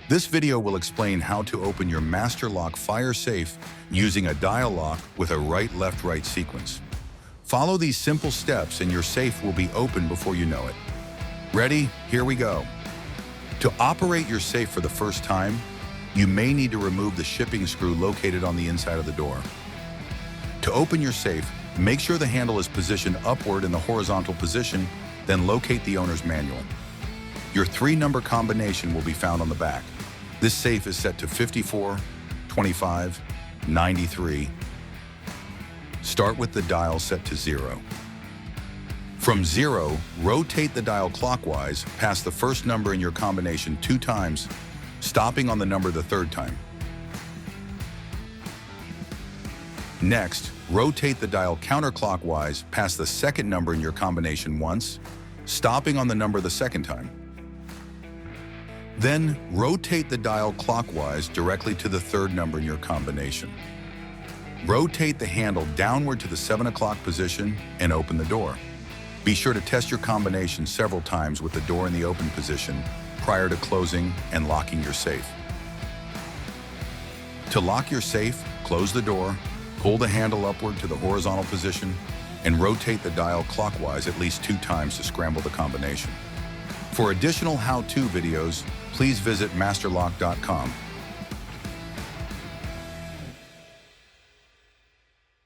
This video will explain how to open your Master Lock fire safe using a dial lock with a right-left-right sequence. Follow these simple steps and your safe will be open before you know it. Ready? Here we go. To operate your safe for the first time, you may need to remove the shipping screw located on the inside of the door. To open your safe, make sure the handle is positioned upward in the horizontal position, then locate the owner's manual. Your 3-number combination will be found on the back. This safe is set to 54, 25, 93. Start with the dial set to 0. From 0, rotate the dial clockwise past the first number in your combination 2 times, stopping on the number the 3rd time. Next, rotate the dial counterclockwise past the 2nd number in your combination once, stopping on the number the 2nd time. Then, rotate the dial clockwise directly to the 3rd number in your combination. Rotate the handle downward to the 7 o'clock position and open the door. Be sure to test your combination several times with the door in the open position prior to closing and locking your safe. To lock your safe, close the door, pull the handle upward to the horizontal position, and rotate the dial clockwise at least 2 times to scramble the combination. For additional how-to videos, please visit masterlock.com.